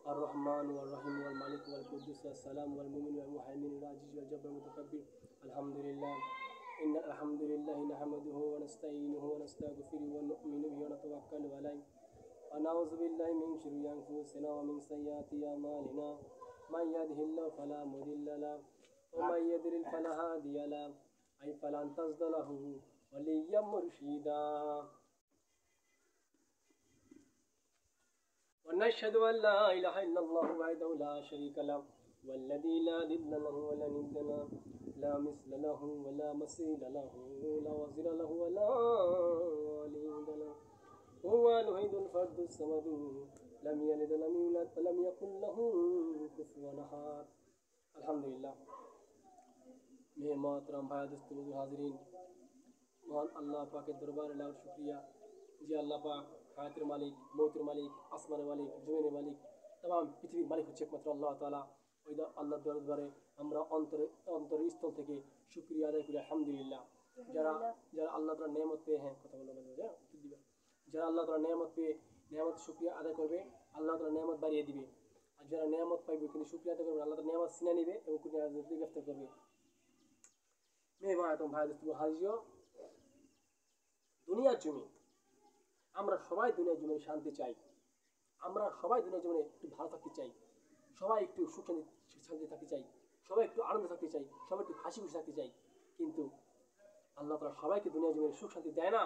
الرحمن والرحيم والمالك والقدوس والسلام والمؤمن والمهيمن العزيز والجبار المتكبر. الحمد لله. إن الحمد لله نحمده ونستعينه ونستغفره ونؤمن به ونتوكل عليه ونعوذ بالله من شرور أنفسنا ومن سيئات أعمالنا. من يهده الله فلا مضل له ومن يضلل فلا هادي له فلن تجد له وليا مرشدا. ونشهد أن لا إله إلا الله وحده لا شريك له والذي لا ضد له ولا ند له لا مثل له ولا مثيل له لا وزير له ولا وليد له هو الوحيد الفرد الصمد لم يلد ولم يولد ولم يكن له كفوا أحد. अल्हम्दुलिल्लाह। मेरे मोहतरम भाई दोस्तों हाज़रीन, महान अल्लाह पाक के दरबार लाख शुक्रिया जी। अल्लाह पाक हायतेर मालिक, मौतेर मालिक, आसमानेर मालिक, जमीनेर मालिक, तमाम पृथ्वीर मालिक হচ্ছে একমাত্র আল্লাহ তাআলা। ওই আল্লাহর দরবারে আমরা অন্তরস্থল থেকে শুকরিয়া আদায় করি আলহামদুলিল্লাহ। যারা যারা আল্লাহ তাআলার নেয়ামত পেয়ে কথা বলবো যারা আল্লাহ তাআলার নেয়ামত পেয়ে নেয়ামত শুকরিয়া আদায় করবে, আল্লাহ তাআলা নেয়ামত বাড়িয়ে দিবে। আর যারা নেয়ামত পাইবে কিন্তু শুকরিয়া আদায় করবে, আল্লাহ তাআলা নেয়ামত ছিনিয়ে নেবে এবং গ্রেফতার করবে। মেহমান ভাই দোস্ত হাজিও, দুনিয়ার জমি আমরা সবাই দুনিয়ার জীবনে শান্তি চাই, আমরা সবাই দুনিয়ার জীবনে একটু ভালো থাকতে চাই, সবাই একটু সুখ শান্তি থাকতে চাই, সবাই একটু আনন্দ থাকতে চাই, সবাই একটু হাসি খুশি থাকতে চাই। কিন্তু আল্লাহ তাআলা সবাইকে দুনিয়ার জীবনে সুখ শান্তি দেয় না,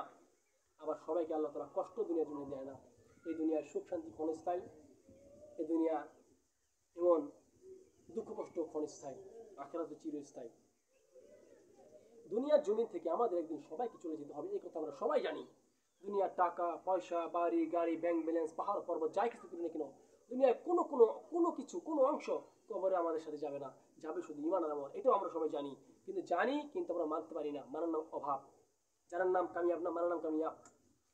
আবার সবাইকে আল্লাহ তাআলা কষ্ট দুনিয়ার জীবনে দেয় না। এই দুনিয়ার সুখ শান্তি ক্ষণস্থায়ী, এই দুনিয়া এমন দুঃখ কষ্ট ক্ষণস্থায়ী, আখিরাত চিরস্থায়ী। দুনিয়ার জমিন থেকে আমাদের একদিন সবাইকে চলে যেতে হবে, এই কথা আমরা সবাই জানি। দুনিয়ার টাকা পয়সা, বাড়ি গাড়ি, ব্যাংক ব্যালেন্স, পাহাড় পর্বত যাই কিছু করি না কেন, দুনিয়ার কোনো কিছু কোনো অংশ কবরে আমাদের সাথে যাবে না, যাবে শুধু ঈমান আর আমল। এটাও আমরা সবাই জানি, কিন্তু আমরা মানতে পারি না। মানার নাম অভাব, জানার নাম কামিয়াব না, মানার নাম কামিয়াব।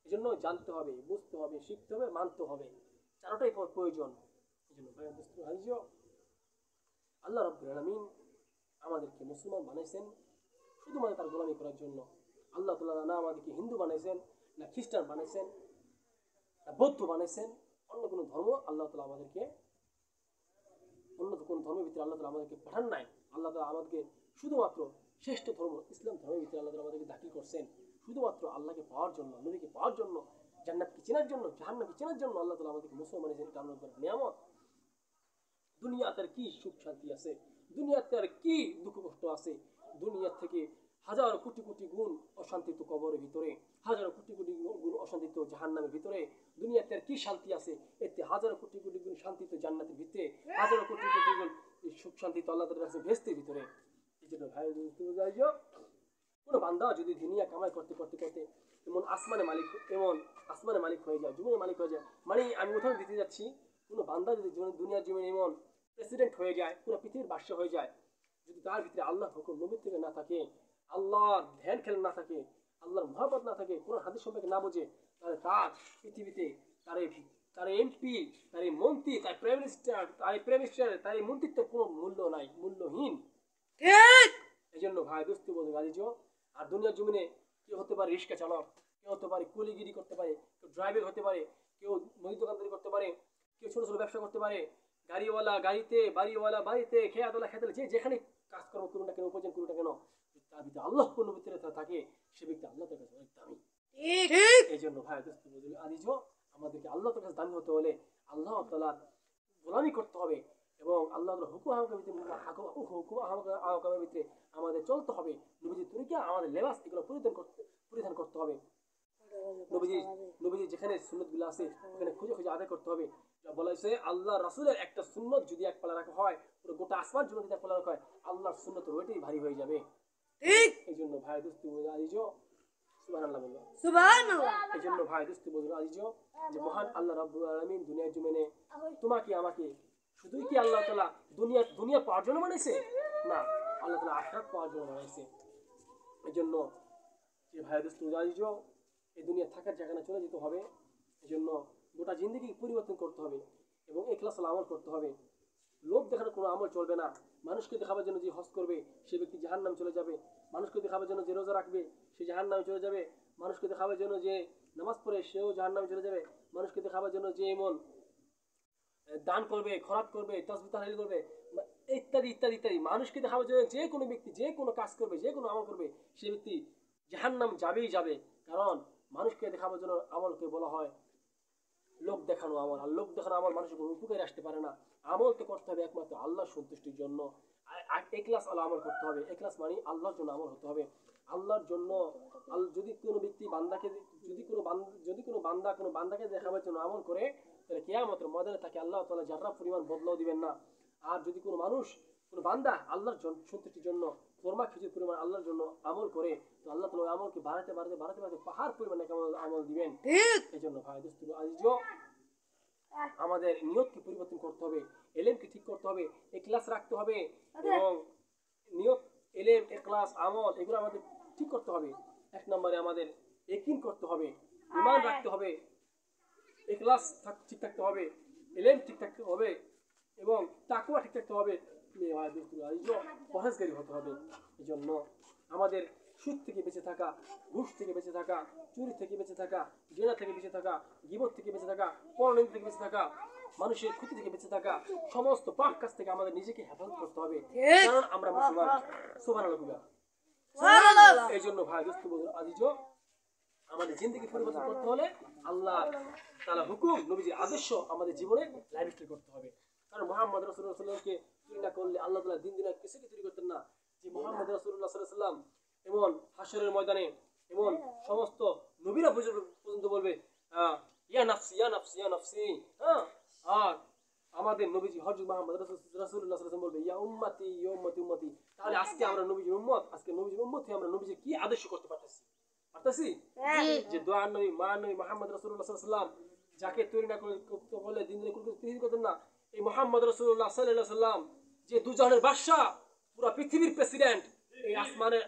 এই জন্য জানতে হবে, বুঝতে হবে, শিখতে হবে, মানতে হবে, চারটাই প্রয়োজন। এই জন্য ভাই দোস্ত হাজিও, আল্লাহ রাব্বুল আলামিন আমাদেরকে মুসলমান বানাইছেন শুধুমাত্র তার গোলামি করার জন্য। আল্লাহ তাআলা না আমাদেরকে হিন্দু বানাইছেন, না খ্রিস্টান বানাইছেন, না বৌদ্ধ বানাইছেন, অন্য কোনো ধর্ম আল্লাহ তাআলা আমাদেরকে, অন্য কোনো ধর্মের ভিতরে আল্লাহ তাআলা আমাদেরকে পাঠান নাই। আল্লাহ তাআলা আমাদেরকে শুধুমাত্র শ্রেষ্ঠ ধর্ম ইসলাম ধর্মের ভিতরে আল্লাহ তাআলা আমাদেরকে দাখিল করছেন শুধুমাত্র আল্লাহকে পাওয়ার জন্য, নবীকে পাওয়ার জন্য, জান্নাতকে চেনার জন্য, জাহান্নামকে চেনার জন্য আল্লাহ তাআলা আমাদেরকে মুসলমান বানিয়েছেন। এটা আমাদের নিয়ামত। দুনিয়াতে আর কি সুখ শান্তি আছে, দুনিয়াতে আর কি দুঃখ কষ্ট আছে? দুনিয়া থেকে হাজার কোটি কোটি গুণ অশান্তি তো কবরের ভিতরে, হাজার কোটি কোটি গুণ অশান্তি তো জাহান্নামের ভিতরে। দুনিয়াতে আর কি শান্তি আছে? এতে হাজার কোটি কোটি গুণ শান্তি তো জান্নাতের ভিতরে, হাজার কোটি কোটি গুণ সুখ শান্তি তো আল্লাহ তাআলার কাছে বেহেশতের ভিতরে। এই জন্য ভাই যাইও, কোনো বান্দা যদি দুনিয়া কামাই করতে করতে করতে এমন আসমানের মালিক হয়ে যায়, জমিনের মালিক হয়ে যায়, মানে আমি উদাহরণ দিতে যাচ্ছি, কোনো বান্দা যদি দুনিয়ার জীবনে এমন প্রেসিডেন্ট হয়ে যায়, পুরো পৃথিবীর বাদশা হয়ে যায়, যদি তার ভিতরে আল্লাহ হুকুম নবীর থেকে না থাকে, আল্লাহর ধ্যান খেয়াল না থাকে, আল্লাহর মহব্বত না থাকে, কোরআন হাদিস সম্পর্কে না বোঝে, তাহলে তার পৃথিবীতে তার এমপি, তার মন্ত্রী, তার প্রাইম মিনিস্টার, তার মন্ত্রিত্ব কোনো মূল্য নাই, মূল্যহীন। এই জন্য ভাই দোস্ত বন্ধু গালিজো, আর দুনিয়ার জমিনে কেউ হতে পারে রিক্সা চালক, কেউ হতে পারে কুলিগিরি করতে পারে, কেউ ড্রাইভার হতে পারে, কেউ মুদি দোকানদারি করতে পারে, কেউ ছোট ছোট ব্যবসা করতে পারে, গাড়িওয়ালা গাড়িতে, বাড়িওয়ালা বাড়িতে, খেয়াতলা খেতে, যে যেখানে কাজকর্ম করুন না কেন, উপার্জন করুন না কেন, তার ভিতরে আল্লাহ কোন ভিতরে থাকে, সে ব্যক্তি আল্লাহ তার কাছে অনেক দামি। এই জন্য ভাই দোস্ত বন্ধু আদিজো, আমাদেরকে আল্লাহ তার কাছে দামি হতে হলে আল্লাহ তাআলার গোলামি করতে হবে এবং আল্লাহর হুকুম আহকামের ভিতরে আমাদের চলতে হবে। নবীজির তরিকা, আমাদের লেবাস, এগুলো পরিধান করতে হবে। নবীজি যেখানে সুন্নতগুলো আছে ওখানে খুঁজে খুঁজে আদায় করতে হবে। বলা হয়েছে আল্লাহ রাসূলের একটা সুন্নত যদি এক পালা রাখা হয়, পুরো গোটা আসমান জন্য যদি এক পালা রাখা হয়, আল্লাহর সুন্নত ওইটাই ভারী হয়ে যাবে। ঠিক এই জন্য ভাই দোস্ত আজিজো, সুবহানাল্লাহ বলুন, সুবহানাল্লাহ। এই জন্য ভাই দোস্ত বন্ধু আজিজো, যে মহান আল্লাহ রাব্বুল আলামিন দুনিয়ার জমিনে তোমাকে আমাকে শুধুই কি আল্লাহ তাআলা দুনিয়া পাওয়ার জন্য বানাইছে? না, আল্লাহ তাআলা আখিরাত পাওয়ার জন্য বানাইছে। এই জন্য যে ভাই দোস্ত আজিজো, এই দুনিয়া থাকার জায়গা না, চলে যেতে হবে। এই জন্য গোটা জিন্দেগি পরিবর্তন করতে হবে এবং ইখলাস আমল করতে হবে। লোক দেখানোর কোনো আমল চলবে না। মানুষকে দেখাবার জন্য যে হজ করবে সে ব্যক্তি জাহান্নাম চলে যাবে, মানুষকে দেখাবার জন্য যে রোজা রাখবে সে জাহান্নামে চলে যাবে, মানুষকে দেখাবার জন্য যে নামাজ পড়ে সেও জাহান্নামে চলে যাবে, মানুষকে দেখাবার জন্য যে এমন দান করবে, খরাত করবে, তাসবিহ তাহলিল করবে, ইত্যাদি ইত্যাদি ইত্যাদি, মানুষকে দেখাবার জন্য যে কোনো ব্যক্তি যে কোনো কাজ করবে, যে কোনো আমল করবে, সে ব্যক্তি জাহান্নাম যাবেই যাবে। কারণ মানুষকে দেখাবার জন্য আমলকে বলা হয় লোক দেখানো আমল। আর লোক দেখানো আমল মানুষের কোনো উপকারে আসতে পারে না। আমল তো করতে হবে একমাত্র আল্লাহর সন্তুষ্টির জন্য। এখলাস আল্লাহ আমল করতে হবে। এখলাস মানে আল্লাহর জন্য আমল হতে হবে, আল্লাহর জন্য। যদি কোনো ব্যক্তি বান্দাকে, যদি কোনো বান্দাকে দেখাবার জন্য আমল করে, তাহলে কিয়ামতের ময়দানে তাকে আল্লাহ তাআলা যারা পরিমাণ বদলাও দিবেন না। আর যদি কোনো মানুষ, কোনো বান্দা আল্লাহর সন্তুষ্টির জন্য কোরমা খিচুর পরিমাণ আল্লাহর জন্য আমল করে, তো আল্লাহ তাআলা আমলকে বাড়াতে বাড়াতে বাড়াতে বাড়াতে পাহাড় পরিমাণে আমল দিবেন। এই জন্য ভাই দোস্ত আজিজো, আমাদের নিয়তকে পরিবর্তন করতে হবে, এলেমকে ঠিক করতে হবে, ইখলাস রাখতে হবে, এবং নিয়ত, এলেম, ইখলাস, আমল এগুলো আমাদের ঠিক করতে হবে। এক নম্বরে আমাদের ইয়াকিন করতে হবে, ঈমান রাখতে হবে, ইখলাস ঠিক থাকতে হবে, এলেম ঠিক থাকতে হবে, এবং তাকওয়া ঠিক থাকতে হবে, পরহেজগারি হতে হবে। এই জন্য আমাদের সুদ থেকে বেঁচে থাকা, ঘুষ থেকে বেঁচে থাকা, চুরি থেকে বেঁচে থাকা, জেনা থেকে বেঁচে থাকা, গীবত থেকে বেঁচে থাকা, পরনিন্দা থেকে বেঁচে থাকা, মানুষের ক্ষতি থেকে বেঁচে থাকা, সমস্ত পাপ কাজ থেকে আমাদের নিজেকে হেফাজত করতে হবে, কারণ আমরা মুসলমান। সুবহানাল্লাহ। এই জন্য ভাই দোস্ত আজিজো, আমাদের জিন্দেগি পরিবর্তন করতে হলে আল্লাহ তাআলা হুকুম, নবীজির আদর্শ আমাদের জীবনে লাইফস্টাইল করতে হবে। কারণ মুহাম্মদ রাসূলুল্লাহ সাল্লাল্লাহু আলাইহি ওয়াসাল্লামকে তুই না করলে আল্লাহ তাআলা দিন দিন কিছুকে তৈরি করতেন না। যে মুহাম্মদ রাসূলুল্লাহ সাল্লাল্লাহু আলাইহি ওয়াসাল্লাম এমন হাশরের ময়দানে এমন সমস্ত নবীরা পর্যন্ত বলবে ইয়া নাফসি ইয়া নাফসি ইয়া নাফসি, আর আমাদের নবীজি হযরত মুহাম্মদ রাসূলুল্লাহ সাল্লাল্লাহু আলাইহি ওয়াসাল্লাম বলবে ইয়া উম্মতি ইয়া উম্মতি উম্মতি। তাহলে আজকে আমরা নবীজির উম্মত, আজকে নবীজির উম্মত হয়ে আমরা নবীজির কি আদর্শ করতে পারতেছি? যে দোয়ার নবী, মা নবী মুহাম্মদ রাসূলুল্লাহ সাল্লাল্লাহু আলাইহি ওয়াসাল্লাম যাকে তৈরি না করলে দিন দিন তৈরি করতেন না, এই মুহাম্মদ রাসূলুল্লাহ সাল্লাল্লাহু আলাইহি ওয়াসাল্লাম যে দুজাহানের বাদশা, পুরো পৃথিবীর প্রেসিডেন্ট, এই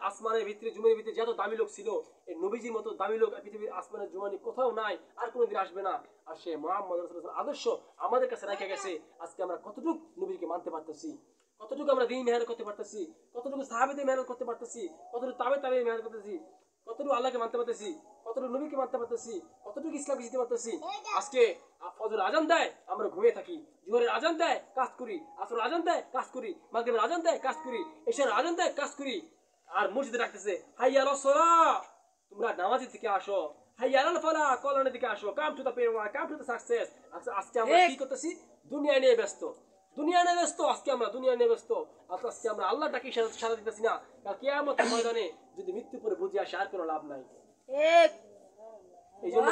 আসমানের ভিতরে জমির ভিতরে যত দামি লোক ছিল, এই নবীজির মতো দামি লোক পৃথিবীর আসমানের জমানি কোথাও নাই, আর কোনোদিন আসবে না। আর সে মুহাম্মদ রাসূলুল্লাহ আদর্শ আমাদের কাছে রেখে গেছে। আজকে আমরা কতটুকু নবীকে মানতে পারতেছি, কতটুকু আমরা দিন মেহনত করতে পারতেছি, কতটুকু সাহাবীদের মেহনত করতে পারতেছি, কতটুকু তাবে মেহনত করতেছি, কতটুকু আল্লাহকে মানতে পারতেছি, কতটুকু নবীকে মানতে পারতেছি, কতটুকু ইসলামকে জিতে পারতেছি। আজকে ফজর আজান দেয় আমরা ঘুমিয়ে থাকি, জোহরের আজান দেয় কাজ করি, আসরের আজান দেয় কাজ করি, মাগরিবের আজান দেয় কাজ করি, এশার আজান দেয় কাজ করি। আর মসজিদে ডাকতেছে হাইয়া আলাস সালাহ, তোমরা নামাজের দিকে আসো, হাইয়া আলাল ফালাহ, কল্যাণের দিকে আসো, কাম টু দ্য পেওয়া, কাম টু দ্য সাকসেস। আজকে আমরা কি করতেছি? দুনিয়া নিয়ে ব্যস্ত, দুনিয়া নিয়ে ব্যস্ত। আজকে আমরা দুনিয়া নিয়ে ব্যস্ত। আজকে আমরা আল্লাহ ডাকি সারা দিতেছি না। কাল কিয়ামতের ময়দানে যদি মৃত্যু পরে বুঝে আসে আর কোনো লাভ নাই। এই জন্য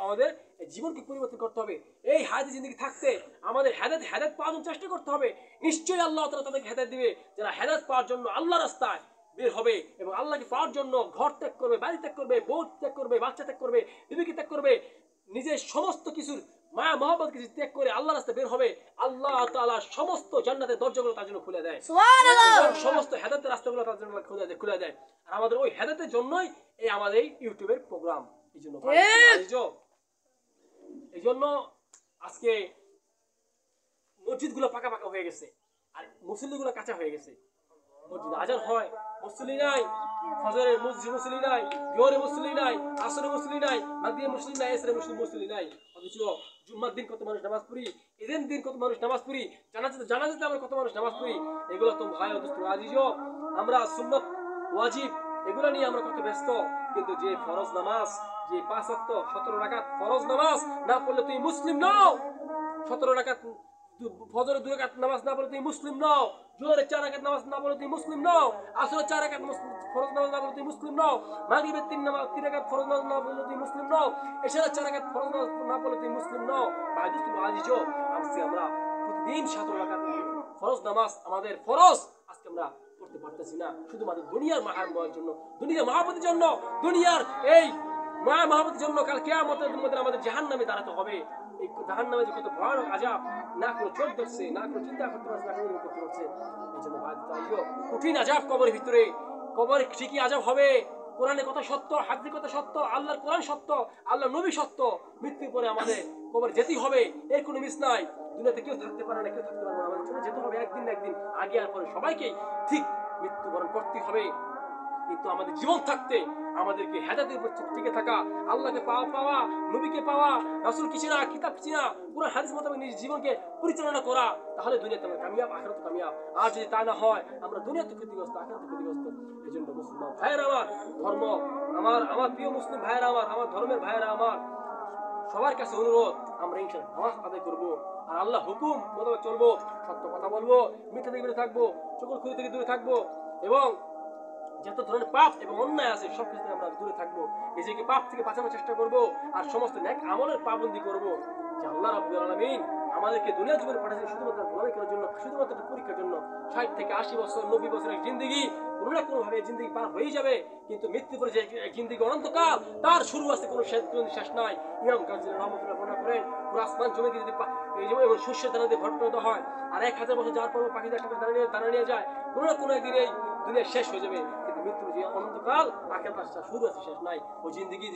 আমাদের জীবনকে পরিবর্তন করতে হবে। এই হায়াতে জিন্দেগি থাকতে আমাদের হেদায়েত পাওয়ার জন্য চেষ্টা করতে হবে। নিশ্চয়ই আল্লাহ তাআলা তাদেরকে হেদায়েত দিবে যারা হেদায়েত পাওয়ার জন্য আল্লাহর রাস্তায় বের হবে এবং আল্লাহকে পাওয়ার জন্য ঘর ত্যাগ করবে, বাড়ি ত্যাগ করবে, বউ ত্যাগ করবে, বাচ্চা ত্যাগ করবে, বিবিকে ত্যাগ করবে, নিজের সমস্ত কিছুর মায়া মহব্বত কিছু ত্যাগ করে আল্লাহর রাস্তায় বের হবে। আল্লাহ তাআলা সমস্ত জান্নাতের দরজাগুলো তার জন্য খুলে দেয়, সুবহানাল্লাহ, সমস্ত হেদায়েতের রাস্তাগুলো তার জন্য খুলে দেয়। আর আমাদের ওই হেদায়েতের জন্যই এই আমাদের এই ইউটিউবের প্রোগ্রাম। এই জন্য আজকে মসজিদগুলো পাকা পাকা হয়ে গেছে আর মুসল্লিগুলো কাঁচা হয়ে গেছে। মসজিদে আজান হয়, মুসল্লি নাই, ফজরের মুসল্লি নাই, জোহরের মুসল্লি নাই, আসরের মুসল্লি নাই, মাগরিবের মুসল্লি নাই, এশারের মুসল্লি নাই। অথচ জুম্মার দিন কত মানুষ নামাজ পড়ি, ঈদের দিন কত মানুষ নামাজ পড়ি, জানাজাতে আমরা কত মানুষ নামাজ পড়ি। এগুলো তো ভাই ও দোস্ত আজিজো, আমরা সুন্নাত ওয়াজিব এগুলো নিয়ে আমরা কত ব্যস্ত। কিন্তু যে ফরজ নামাজ, যে 5 ওয়াক্ত 17 রাকাত ফরজ নামাজ না পড়লে তুই মুসলিম নও। 17 রাকাত ফজরের 2 রাকাত নামাজ না পড়লে তুই মুসলিম নও। জোহরের 4 রাকাত নামাজ না পড়লে তুই মুসলিম নও। আসরের 4 রাকাত ফরজ নামাজ না পড়লে তুই মুসলিম নও। মাগরিবের 3 রাকাত ফরজ নামাজ না পড়লে তুই মুসলিম নও। এশারের 4 রাকাত ফরজ নামাজ না পড়লে তুই মুসলিম নও। ভাই দোস্ত আজিজো, আজকে আমরা প্রতিদিন 17 রাকাত ফরজ নামাজ আমাদের ফরজ আজকে আমরা করতে পারতেছি না, শুধুমাত্র দুনিয়ার মাহার জন্য, দুনিয়ার মহাপতির জন্য, দুনিয়ার এই মায়া মহাপতির জন্য। কাল কিয়ামতের মধ্যে আমাদের জাহান্নামে দাঁড়াতে হবে। এই জাহান্নামে যে কত ভয়ানক আযাব, না কোনো চোখ ধরছে, না কোনো চিন্তা করতে পারছে, না কোনো করতে পারছে। এই জন্য ভাই তাইও কঠিন আযাব কবরের ভিতরে। কবরে ঠিকই আযাব হবে। কোরআনের কথা সত্য, হাদিসের কথা সত্য, আল্লাহর কোরআন সত্য, আল্লাহর নবী সত্য। মৃত্যুর পরে আমাদের কবরে যেতেই হবে, এর কোনো মিস নাই। দুনিয়াতে কেউ থাকতে পারে না, কেউ থাকতে পারে না, আমাদের চলে যেতে হবে একদিন না একদিন, আগে আর পরে সবাইকেই ঠিক মৃত্যুবরণ করতে হবে। কিন্তু আমাদের জীবন থাকতে আমাদেরকে হেদায়েতের উপর টিকে থাকা, আল্লাহকে পাওয়া, নবীকে পাওয়া, রাসূল কি চিনা, কিতাব চিনা, কোরআন হাদিস মোতাবেক নিজের জীবনকে পরিচালনা করা, তাহলে দুনিয়াতে আমরা কামিয়াব, আখিরাতে কামিয়াব। আর যদি তা না হয়, আমরা দুনিয়াতে ক্ষতিগ্রস্ত, আখিরাতে ক্ষতিগ্রস্ত। এজন্য মুসলমান ভাইয়েরা আমার, ধর্ম আমার প্রিয় মুসলিম ভাইয়েরা আমার ধর্মের ভাইয়েরা আমার, সবার কাছে অনুরোধ, আমরা ইনশাআল্লাহ নামাজ আদায় করবো, আর আল্লাহ হুকুম মোতাবেক চলবো, সত্য কথা বলবো, মিথ্যা থেকে দূরে থাকবো, চুগলখড়ি থেকে দূরে থাকবো, এবং যত ধরনের পাপ এবং অন্যায় আছে সব কিছু থেকে আমরা দূরে থাকবো। নিজেকে পাপ থেকে বাঁচানোর চেষ্টা করবো, আর সমস্ত নেক আমলের পাবন্দি করবো। যে আল্লাহ রাব্বুল আলামিন আমাদেরকে দুনিয়া জীবনে পাঠিয়েছেন শুধুমাত্র গোলামি করার জন্য, শুধুমাত্র একটা পরীক্ষার জন্য। 60 থেকে 80 বছর, 90 বছরের জিন্দেগি কোনো না কোনো ভাবে জিন্দেগি পার হয়ে যাবে, কিন্তু মৃত্যু পরে যে জিন্দেগি অনন্তকাল, তার শুরু আছে, কোনো শেষ নাই। ইমাম গাজ্জালী রাহমাতুল্লাহ বর্ণনা করেন, পুরো আসমান জমিতে যদি এই যেমন শস্যের দানা দিয়ে ভরপুর হয়, আর 1000 বছর যাওয়ার পর পাখিদের একসাথে দানা নিয়ে যায়, কোনো না কোনো একদিন এই দুনিয়া শেষ হয়ে যাবে। কিন্তু মৃত্যুর যে অনন্তকাল, আখিরাত আসছে, শুরু আছে, শেষ নাই। ওই জিন্দেগি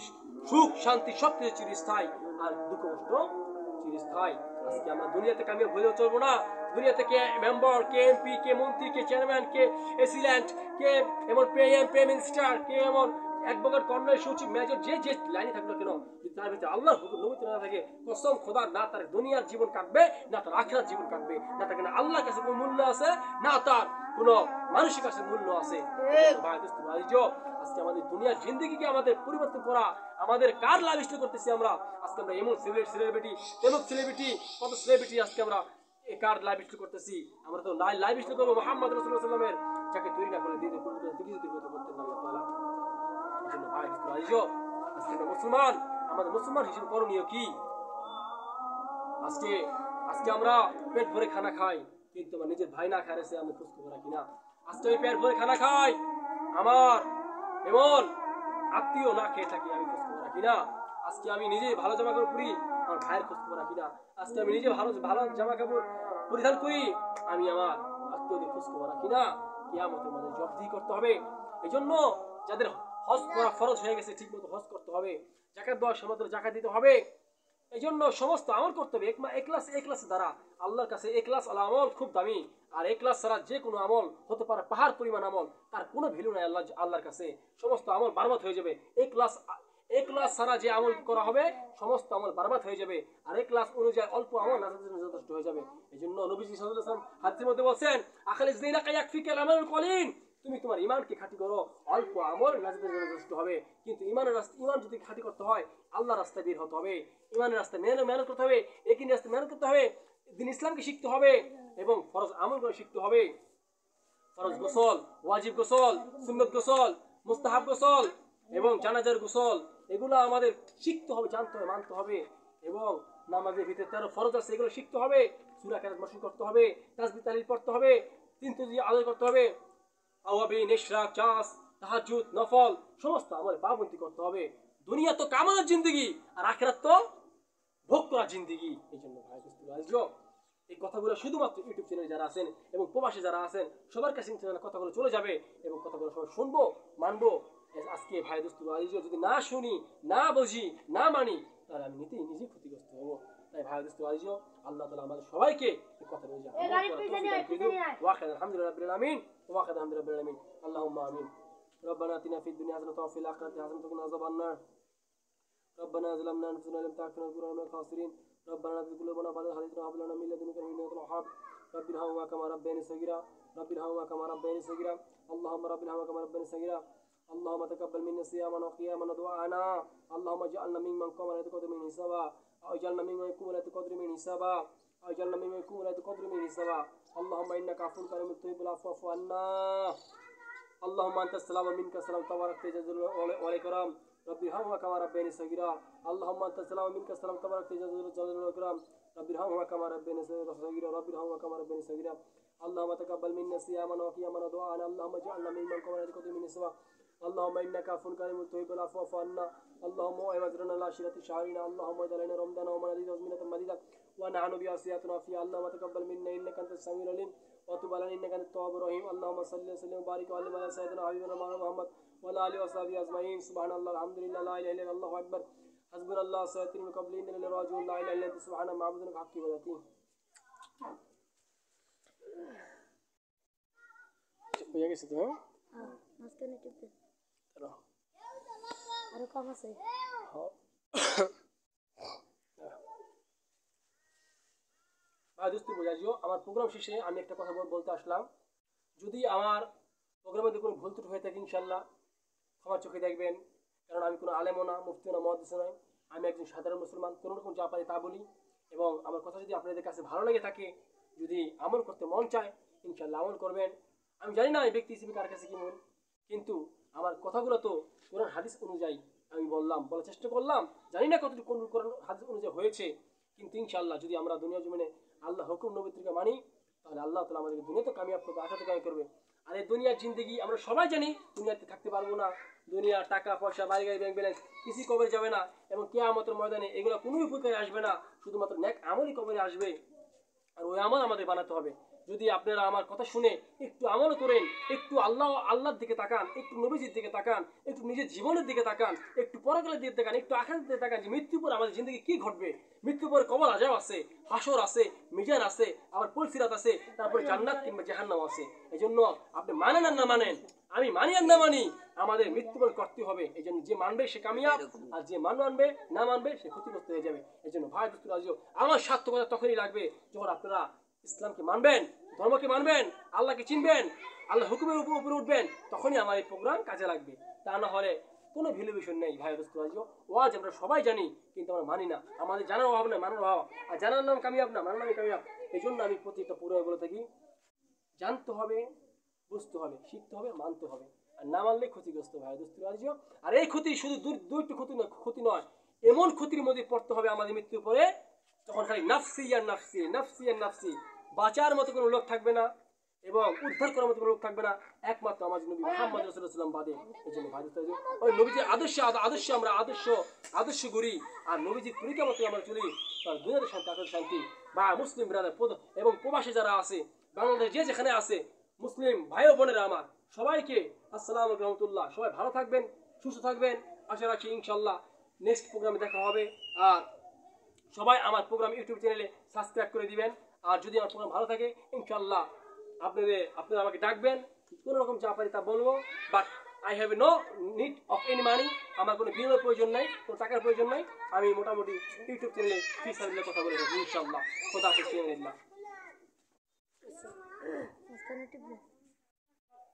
সুখ শান্তি সবকিছু চিরস্থায়ী, আর দুঃখ কষ্ট চিরস্থায়ী। আজকে আমরা দুনিয়াতে কামিয়াব হলেও চলবো না। দুনিয়াতে কে মেম্বার, কে এমপি, কে মন্ত্রী, কে চেয়ারম্যান, কে এসিল্যান্ট, কে এমন প্রাইম মিনিস্টার, কে এমন অ্যাডভোকেট, কর্নেল, সচিব, মেজর, যে লাইনে থাকলো কেন, যদি তার ভিতরে আল্লাহর হুকুম নবীতে না থাকে, কসম খোদার, না তার দুনিয়ার জীবন কাটবে, না তার আখিরাত জীবন কাটবে, না তার আল্লাহর কাছে কোনো মূল্য আছে, না তার কোনো মানুষের কাছে মূল্য আছে। আজকে আমাদের দুনিয়ার জিন্দেগিকে আমাদের পরিবর্তন করা, আমাদের কার লাভ ইষ্ট করতেছি আমরা। আজকে আমরা এমন সেলিব্রিটি, তেমন সেলিব্রিটি, কত সেলিব্রিটি আজকে আমরা কার লাইভ স্ট্রিম করতেছি। আমরা তো লাইভ স্ট্রিম করবো মুহাম্মদ রাসূলুল্লাহ সাল্লাল্লাহু আলাইহি ওয়াসাল্লামের, যাকে তৈরি না করে দিতে কোনো কিছু তৈরি করতে পারতেন না আল্লাহ তাআলা। এজন্য ভাই আইজো, আজকে আমরা মুসলমান, আমাদের মুসলমান হিসেবে করণীয় কি? আজকে আমরা পেট ভরে খানা খাই, কিন্তু আমার নিজের ভাই না খাইছে আমি খোঁজ খবর রাখি না। আজকে আমি পেট ভরে খানা খাই, আমার এমন আত্মীয় না খেয়ে থাকি, আমি খোঁজ খবর রাখি না। আজকে আমি নিজে ভালো জামা কাপড় পরি, আমার ভাইয়ের খোঁজ খবর রাখি না। আজকে আমি নিজে ভালো জামা কাপড় পরিধান করি, আমি আমার আত্মীয়দের খোঁজ খবর রাখি না। কিয়ামতের মাঠে জবাবদিহি করতে হবে। এই জন্য যাদের হজ করা ফরজ হয়ে গেছে, ঠিক মতো হজ করতে হবে, যাকাত দেওয়ার সময় যাকাত দিতে হবে। এই জন্য সমস্ত আমল করতে হবে এখলাস দ্বারা। আল্লাহর কাছে এখলাস আমল খুব দামি, আর এখলাস ছাড়া যে কোনো আমল হতে পারে পাহাড় পরিমাণ আমল, তার কোনো ভ্যালু নাই আল্লাহর কাছে। সমস্ত আমল বরবাদ হয়ে যাবে। এখলাস ছাড়া যে আমল করা হবে সমস্ত আমল বরবাদ হয়ে যাবে, আর এখলাস অনুযায়ী অল্প আমল যথেষ্ট হয়ে যাবে। এই জন্য নবীজি সাল্লাল্লাহু আলাইহি ওয়াসাল্লাম হাদিসের মধ্যে বলেন, আখলিস দীনাকা ইয়াকফিকাল আমালুল কলিল, তুমি তোমার ঈমানকে খাঁটি করো, অল্প আমল নাজাতের জন্য যথেষ্ট হবে। কিন্তু ঈমান যদি খাঁটি করতে হয়, আল্লাহর রাস্তায় বের হতে হবে, ঈমানের রাস্তায় মেহনত করতে হবে, একই রাস্তায় মেহনত করতে হবে, দ্বীন ইসলামকে শিখতে হবে, এবং ফরজ আমলগুলো শিখতে হবে। ফরজ গোসল, ওয়াজিব গোসল, সুন্নত গোসল, মুস্তাহাব গোসল এবং জানাজার গোসল, এগুলো আমাদের শিখতে হবে, জানতে হবে, মানতে হবে। এবং নামাজের ভিতরে 13 ফরজ আছে, এগুলো শিখতে হবে। সূরা কিরাত মাসুল করতে হবে, তাসবিহ তাহলিল পড়তে হবে, 3 তাসবিহ আদায় করতে হবে, আওয়াবিন, ইশরাক, চাস, তাহাজ্জুদ, নফল সমস্ত আমল পাবন্দি করতে হবে। দুনিয়া তো কামানোর জিন্দেগি, আর আখিরাত তো ভোগ করার জিন্দেগি। এই জন্য ভাই বুঝতে পারছো, এই কথাগুলো শুধুমাত্র ইউটিউব চ্যানেলে যারা আছেন এবং প্রবাসী যারা আছেন সবার কাছে কথাগুলো চলে যাবে, এবং কথাগুলো সবাই শুনবো, মানবো। আজকে ভাই দোস্ত যদি না শুনি, না বুঝি, না মানি, তাহলে আমি নিজেই ক্ষতিগ্রস্ত হবো। তাই ভাই দোস্ত আল্লাহ তাআলা আমাদের সবাইকে এই কথা বুঝে আলহামদুলিল্লাহ রাব্বিল আলামিন ওয়া আলহামদুলিল্লাহ রাব্বিল আলামিন। আল্লাহুম্মা আমিন। ربنا آتنا في الدنيا حسنة وفي الآخرة حسنة وقنا عذاب النار. ربنا ظلمنا أنفسنا وإن لم تغفر لنا ونرحمنا لنكونن من الخاسرين. ربنا لا تزغ قلوبنا بعد إذ هديتنا وهب لنا من لدنك رحمة إنك أنت الوهاب. رب ارحمهما كما ربياني صغيرا. رب ارحمهما كما ربياني صغيرا. اللهم رب ارحمهما كما ربياني صغيرا. اللهم تقبل منا صيامنا وقيامنا ودعاءنا. اللهم اجعلنا ممن قام ليلة القدر من حسابا، أو اجعلنا ممن يقوم ليلة القدر من حسابا، أو اجعلنا ممن يقوم ليلة القدر من حسابا. اللهم إنك عفو كريم تحب العفو فاعف عنا. اللهم أنت السلام ومنك السلام تبارك يا ذا الجلال والإكرام. رب ارحمهما كما ربياني صغيرا. اللهم أنت السلام ومنك السلام تبارك يا ذا الجلال والإكرام. رب ارحمهما كما ربياني صغيرا. رب ارحمهما كما ربياني صغيرا. اللهم تقبل منا صيامنا وقيامنا ودعاءنا. اللهم اجعلنا ممن قام ليلة القدر من حسابا. اللهم إنك عفو كريم تحب العفو فاعف عنا. اللهم أعذرنا على شرة شهرنا. اللهم اجعل لنا رمضان ومنازل وزمنة مديدة ونحن بعصياتنا فيها. اللهم تقبل منا إنك أنت السميع العليم وتب علينا إنك أنت التواب الرحيم. اللهم صل وسلم وبارك وعلم على سيدنا حبيبنا محمد وعلى آله وصحبه أجمعين. سبحان الله الحمد لله لا إله إلا الله أكبر. حسبنا الله سيأتينا من قبل إننا لراجعون. لا إله إلا أنت سبحانك معبودنا بحق وذاته. হয়ে গেছে তো? মাঝখানে টিপে দাঁড়াও। আরো কম আছে। ভাই দোস্ত বোঝাইও আমার প্রোগ্রাম শেষে আমি একটা কথা বলতে আসলাম, যদি আমার প্রোগ্রামের মধ্যে কোনো ভুল ত্রুটি হয়ে থাকে ইনশাল্লাহ ক্ষমার চোখে দেখবেন, কারণ আমি কোনো আলেমও না, মুফতিও না, মুহাদ্দিসও নয়, আমি একজন সাধারণ মুসলমান, কোনো রকম যা পারি তা বলি। এবং আমার কথা যদি আপনাদের কাছে ভালো লেগে থাকে, যদি আমল করতে মন চায় ইনশাল্লাহ আমল করবেন। আমি জানি না এই ব্যক্তি হিসেবে কার কাছে কেমন, কিন্তু আমার কথাগুলো তো কোরআন হাদিস অনুযায়ী আমি বলার চেষ্টা করলাম। জানি না কতটুকু কোরআন হাদিস অনুযায়ী হয়েছে, কিন্তু ইনশাল্লাহ যদি আমরা দুনিয়া জমিনে আল্লাহ হুকুম নবী তরিকা মানি, তাহলে আল্লাহ তাআলা আমাদেরকে দুনিয়াতে কামিয়াব করবে, আখিরাতে কামিয়াব করবে। আর এই দুনিয়ার জিন্দগি আমরা সবাই জানি দুনিয়াতে থাকতে পারবো না, দুনিয়ার টাকা পয়সা বাড়ি গাড়ি ব্যাংক ব্যালেন্স কিছুই কবরে যাবে না, এবং কিয়ামতের ময়দানে এগুলো কোনো উপকারে আসবে না, শুধুমাত্র নেক আমলই কবরে আসবে। আর ওই আমল আমাদের বানাতে হবে। যদি আপনারা আমার কথা শুনে একটু আমল করেন, একটু আল্লাহর দিকে তাকান, একটু নবীজির দিকে তাকান, একটু নিজের জীবনের দিকে তাকান, একটু পরকালের দিকে তাকান, একটু আখিরাতের দিকে তাকান যে মৃত্যুর পর আমাদের জিন্দগি কি ঘটবে। মৃত্যুর পর কবর আযাব আছে, হাসর আছে, মিজান আছে, আবার পুলসিরাত আছে, তারপরে জান্নাত কিংবা জাহান্নাম আছে। এজন্য আপনি মানেন আর না মানেন, আমি মানি আর না মানি, আমাদের মৃত্যুবরণ করতে হবে। এই জন্য যে মানবে সে কামিয়াব, আর যে মানবে না মানবে সে ক্ষতিগ্রস্ত হয়ে যাবে। এই জন্য ভাই দোস্ত রাজিও আমার সার্থকতা তখনই লাগবে যখন আপনারা ইসলামকে মানবেন, ধর্মকে মানবেন, আল্লাহকে চিনবেন, আল্লাহ হুকুমের উপরে উঠবেন, তখনই আমার এই প্রোগ্রাম কাজে লাগবে। তা না হলে কোনো ভ্যালুয়েশন নেই। ভাই দোস্ত রাজিও ওয়াজ আমরা সবাই জানি, কিন্তু আমরা মানি না। আমাদের জানার অভাব নেই, মানার অভাব। আর জানার নাম কামিয়াব না, মানার নামই কামিয়াব। এই জন্য আমি প্রতিটা প্রোগ্রামে বলে থাকি, জানতে হবে, বুঝতে হবে, শিখতে হবে, মানতে হবে। আর না মানলে ক্ষতিগ্রস্ত ভাই দোস্ত রাজিও। আর এই ক্ষতি শুধু দুইটা ক্ষতি নয়, এমন ক্ষতির মধ্যে পড়তে হবে আমাদের মৃত্যুর পরে, তখন খালি নাফসি আর নাফসি, নাফসি আর নাফসি, বাঁচার মতো কোনো লোক থাকবে না এবং উদ্ধার করার মতো কোনো লোক থাকবে না, একমাত্র আমার নবী মুহাম্মদ রাসূলুল্লাহ সাল্লাল্লাহু আলাইহি ওয়াসাল্লাম বাদে। এই জন্য ভাই দোস্ত ওই নবীজির আদর্শ আমরা আদর্শ করি, আর নবীজির তরিকা মতো আমরা চলি, তার দুনিয়াতে শান্তি, আখিরাতে শান্তি। বা মুসলিম ব্রাদার এবং প্রবাসী যারা আছে, বাংলাদেশ যে যেখানে আছে মুসলিম ভাই ও বোনেরা আমার সবাইকে আসসালামু আলাইকুম রহমতুল্লাহ। সবাই ভালো থাকবেন, সুস্থ থাকবেন, আশা রাখি ইনশাল্লাহ নেক্সট প্রোগ্রামে দেখা হবে। আর সবাই আমার প্রোগ্রাম ইউটিউব চ্যানেলে সাবস্ক্রাইব করে দিবেন। আর যদি আমার প্রোগ্রাম ভালো থাকে ইনশাল্লাহ আপনারা আমাকে ডাকবেন, কোনো রকম যা পারি তা বলবো। But I have no need of any money, আমার কোনো বিনিয়োগের প্রয়োজন নাই, কোনো টাকার প্রয়োজন নাই। আমি মোটামুটি ইউটিউব চ্যানেলে ফ্রি সার্ভিসের কথা বলে থাকি ইনশাল্লাহ। খোদা হাফেজ। মাঝখানে টিপে